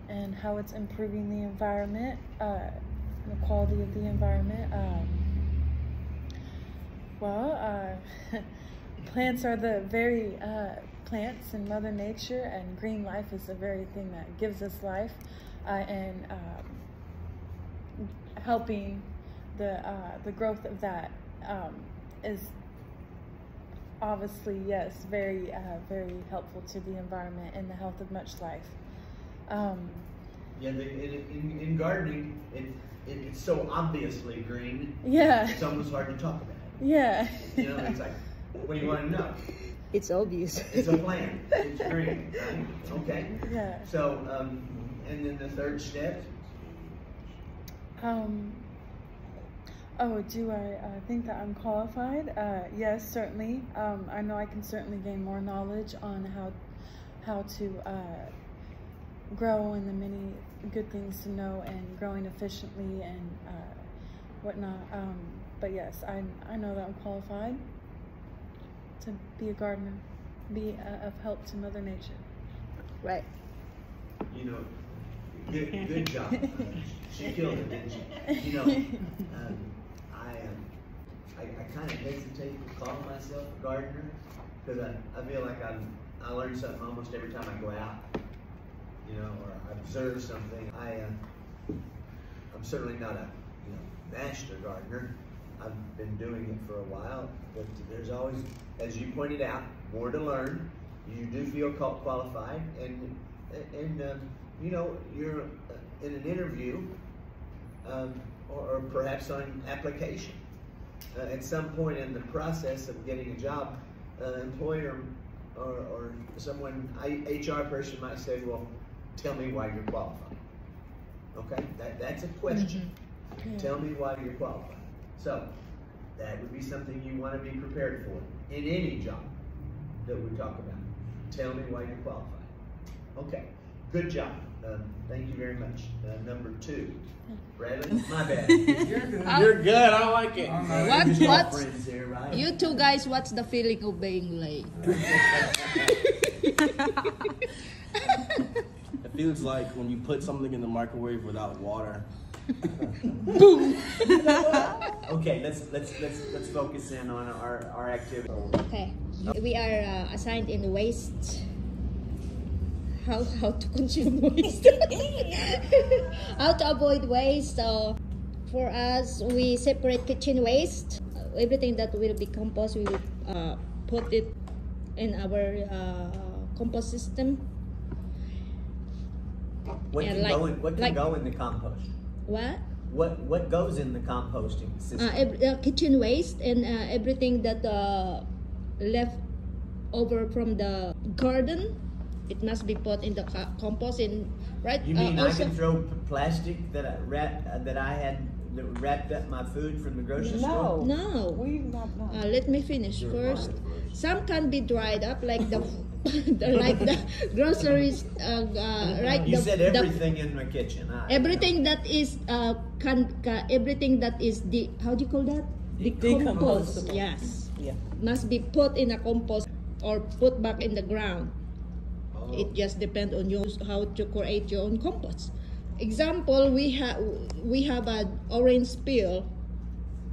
and how it's improving the environment, the quality of the environment. Plants are the very plants in Mother Nature, and green life is the very thing that gives us life, and helping the growth of that is obviously, yes, very helpful to the environment and the health of much life. Yeah, in gardening, it's so obviously green. Yeah. It's almost hard to talk about it. Yeah. You know, it's like, what do you want to know? It's obvious. It's a plant. It's green, right? Okay. Yeah. So, and then the third step? Do I think that I'm qualified? Yes, certainly. I know I can certainly gain more knowledge on how to grow and the many good things to know and growing efficiently and whatnot. But yes, I know that I'm qualified to be a gardener, be of help to Mother Nature. Right. You know, good job. She killed it, didn't she? You know, I kind of hesitate to call myself a gardener because I feel like I learn something almost every time I go out, you know, or I observe something. I'm certainly not a master gardener. I've been doing it for a while, but there's always, as you pointed out, more to learn. You do feel qualified, and you know, you're in an interview or perhaps on an application. At some point in the process of getting a job, employer or someone, HR person might say, well, tell me why you're qualified. Okay, that's a question. Mm-hmm. Yeah. Tell me why you're qualified. So that would be something you want to be prepared for in any job that we talk about. Tell me why you're qualified. Okay, good job. Thank you very much. Number 2, Bradley. My bad. You're good. I like it. What's Friends there, right? you two guys? What's the feeling of being late? It feels like when you put something in the microwave without water. Boom. Okay, let's focus in on our activity. Okay, we are assigned in waste. How to consume waste? How to avoid waste. So for us, we separate kitchen waste. Everything that will be compost, we will put it in our compost system. What can go in the compost? What? What goes in the composting system? Kitchen waste and everything that left over from the garden. It must be put in the compost. Right? You mean I also, can throw plastic that I had wrapped up my food from the grocery store? No. We not. Let me finish first. Some can be dried up, like the like the groceries. Right? You said everything in my kitchen. Everything that is everything that is how do you call that? Decomposed. Yes. Yeah. Must be put in a compost or put back in the ground. It just depends on you how to create your own compost. Example, we have an orange peel.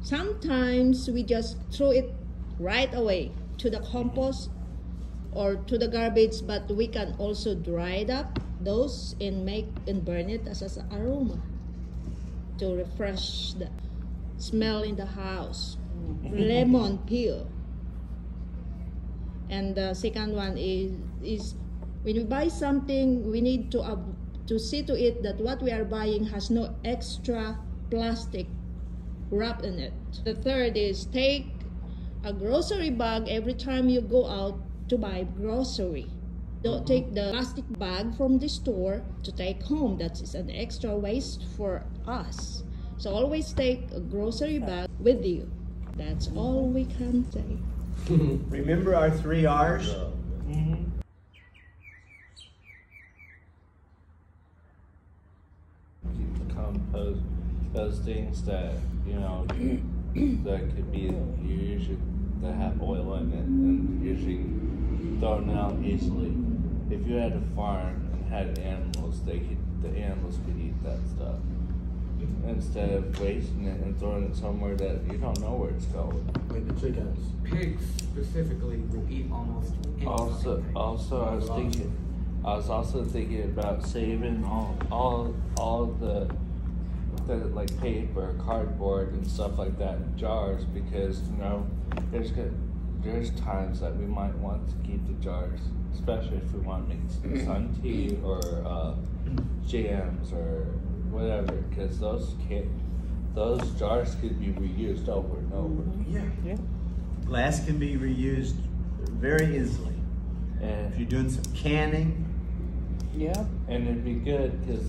Sometimes we just throw it right away to the compost or to the garbage, but we can also dry it up those and burn it as an aroma to refresh the smell in the house. Lemon peel. And the second one is when we buy something, we need to see to it that what we are buying has no extra plastic wrap in it. The third is take a grocery bag every time you go out to buy grocery. Don't take the plastic bag from the store to take home. That is an extra waste for us. So always take a grocery bag with you. That's all we can say. Remember our 3 R's? Compost those things that that could be usually that have oil in it and usually thrown out easily. If you're at a farm and had animals, the animals could eat that stuff instead of wasting it and throwing it somewhere that you don't know where it's going. Like the chickens. Pigs specifically will eat almost anything. Also, I was also thinking about saving all the like paper, cardboard, and stuff like that in jars, because there's times that we might want to keep the jars, especially if we want to make sun tea or jams or whatever, because those jars could be reused over and over. Yeah. Glass can be reused very easily. And if you're doing some canning. Yeah, and it'd be good because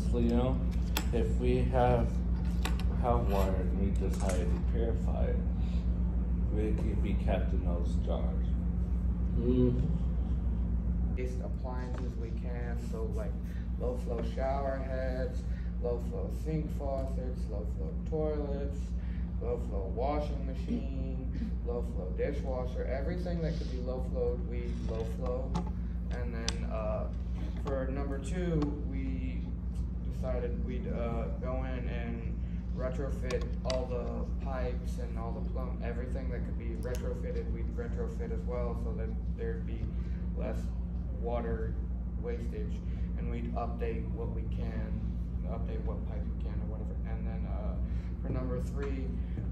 if we have water and we decide to purify it, it could be kept in those jars. Waste appliances we can, so like low flow shower heads, low flow sink faucets, low flow toilets, low flow washing machine, low flow dishwasher, everything that could be low flowed, we low flow. And then for number 2, we decided we'd go in and retrofit all the pipes and all the everything that could be retrofitted, we'd retrofit as well, so that there'd be less water wastage, and we'd update what we can, update what pipe we can or whatever. And then for number 3,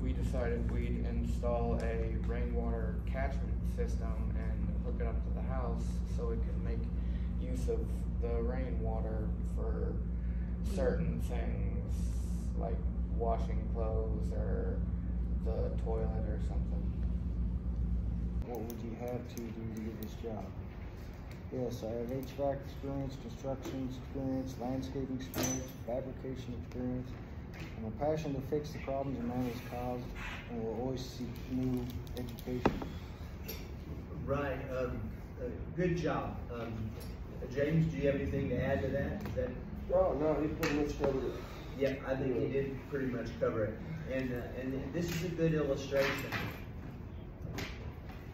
we decided we'd install a rainwater catchment system and hook it up to the house so it could make use of the rainwater for certain things like washing clothes or the toilet or something. What would you have to do to get this job? Yes, I have HVAC experience, construction experience, landscaping experience, fabrication experience, and a passion to fix the problems man has caused, and will always seek new education. Right. Good job. James, do you have anything to add to that? Is that? Oh, no, he pretty much covered it. Yeah, I think he did pretty much cover it. And this is a good illustration.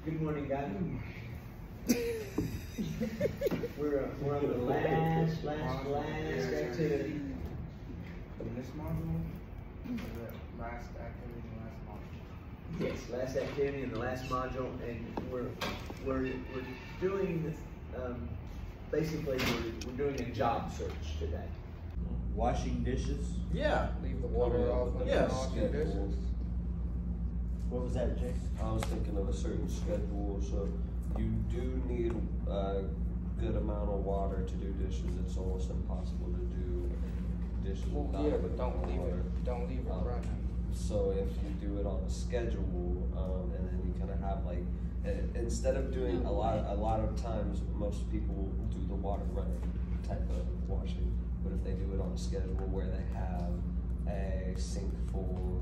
Good morning, guys. We're on the last activity. In this module, the last activity in the last module. Yes, last activity in the last module, and we're doing basically we're doing a job search today. Washing dishes. Yeah. Leave the water off when you wash your dishes. What was that, Jake? I was thinking of a certain schedule, so you do need a good amount of water to do dishes. It's almost impossible to do dishes without but don't leave it running. So if you do it on a schedule, and then you kind of have like, instead of doing a lot of times, most people do the water running type of washing. But if they do it on a schedule where they have a sink for,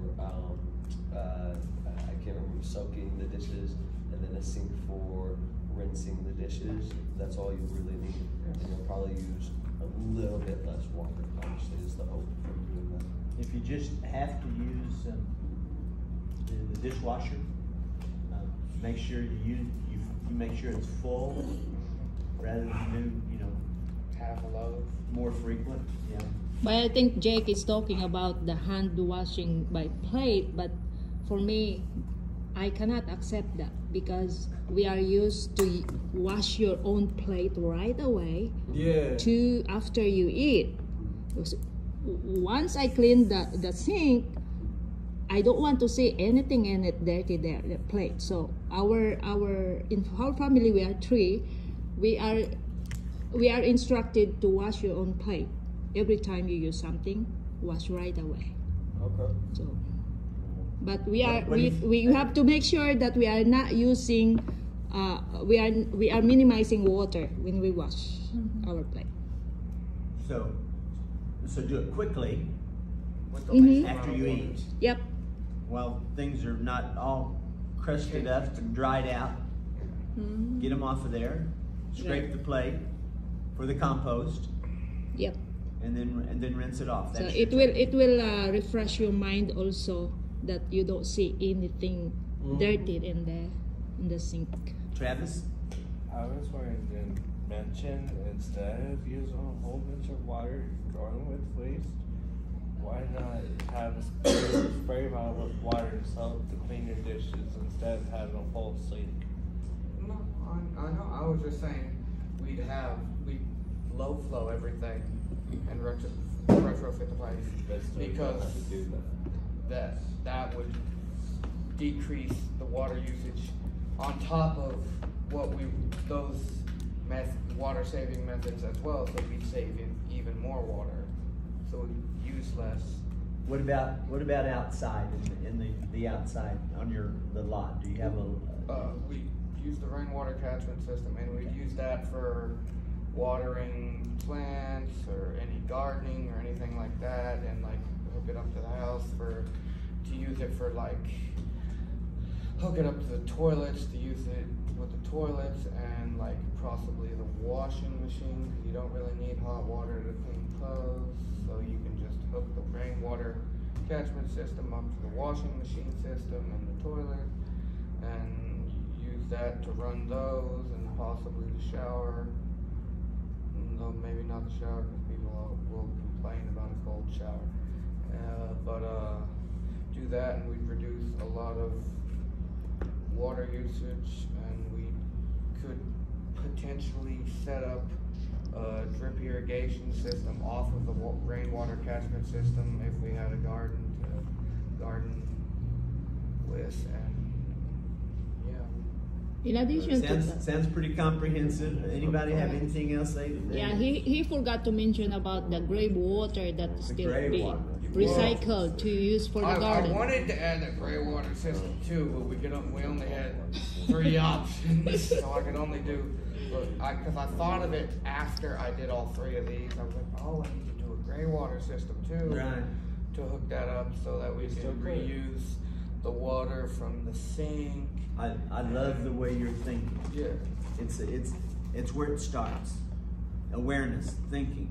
I can't remember, soaking the dishes, and then a sink for rinsing the dishes, that's all you really need. And you'll probably use a little bit less water, obviously, is the hope from doing that. If you just have to use the dishwasher, make sure you make sure it's full rather than do half a load. More frequent. Yeah. But I think Jake is talking about the hand washing by plate, but for me, I cannot accept that because we are used to wash your own plate right away. Yeah. To after you eat. Once I clean the sink, I don't want to see anything in it dirty there, the plate. So in our family we are 3. We are instructed to wash your own plate. Every time you use something, wash right away. Okay. So, but we have to make sure that we are not using, we are minimizing water when we wash our plate. So do it quickly after you eat. Yep. While things are not all crusted up and dried out. Get them off of there. Scrape the plate for the compost. Yep. And then rinse it off. So it will refresh your mind also that you don't see anything dirty in the sink. Travis? I was wondering, mention, instead of using a whole bunch of water growing with waste, why not have a spray bottle with water and soap to clean your dishes instead of having a whole sink? No, I know. I was just saying we'd low flow everything and retrofit the pipes because that would decrease the water usage on top of those water saving methods as well. So we'd save even more water. So we'd use less. What about outside in the outside on the lot? Do you have we use the rainwater catchment system, and we'd use that for watering plants or any gardening or anything like that, and like hook it up to the house to use it for like hook it up to the toilets, to use it with the toilets, and like possibly the washing machine, because you don't really need hot water to clean clothes, so you can just hook the rainwater catchment system up to the washing machine system and the toilet, and use that to run those, and possibly the shower. No, maybe not the shower, because people will complain about a cold shower. Do that, and we'd reduce a lot of water usage, and we could potentially set up a drip irrigation system off of the rainwater catchment system if we had a garden to garden with, and yeah. In addition to that, sounds pretty comprehensive. Anybody have anything else they yeah, he forgot to mention about the gray water that's still being recycled to use for the garden. I wanted to add that gray water system too, but we only had 3 options, so I could only do. Because I thought of it after I did all 3 of these. I was like, oh, I need to do a gray water system too, right, to hook that up so that we can reuse the water from the sink. I love the way you're thinking. Yeah, it's where it starts. Awareness, thinking.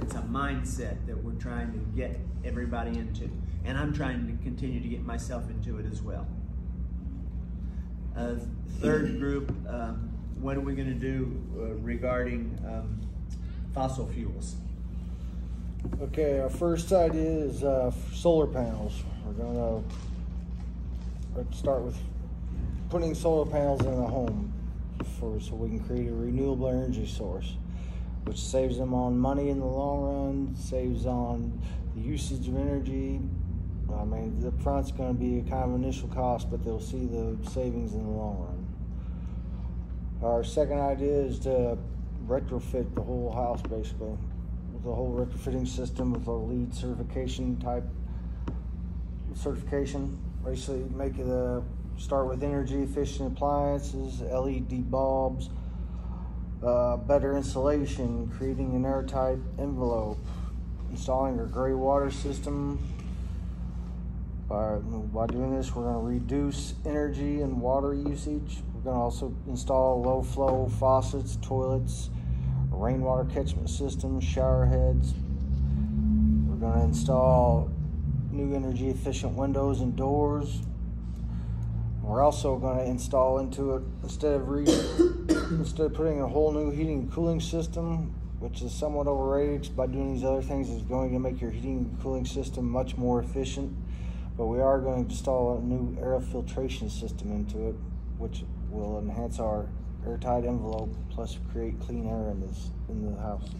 It's a mindset that we're trying to get everybody into, and I'm trying to continue to get myself into it as well. Third group, what are we going to do regarding fossil fuels? Okay, our first idea is solar panels. We're going to start with putting solar panels in the home so we can create a renewable energy source, which saves them on money in the long run, saves on the usage of energy. I mean, the front's going to be a kind of initial cost, but they'll see the savings in the long run. Our second idea is to retrofit the whole house, basically, with the whole retrofitting system with a LEED certification. Basically, start with energy efficient appliances, LED bulbs, better insulation, creating an airtight envelope, installing a gray water system. By doing this, we're going to reduce energy and water usage. We're going to also install low flow faucets, toilets, a rainwater catchment system, shower heads. We're going to install new energy efficient windows and doors. We're also going to install into it, instead of putting a whole new heating and cooling system, which is somewhat overrated, by doing these other things is going to make your heating and cooling system much more efficient. But we are going to install a new air filtration system into it, which will enhance our airtight envelope, plus create clean air in the house.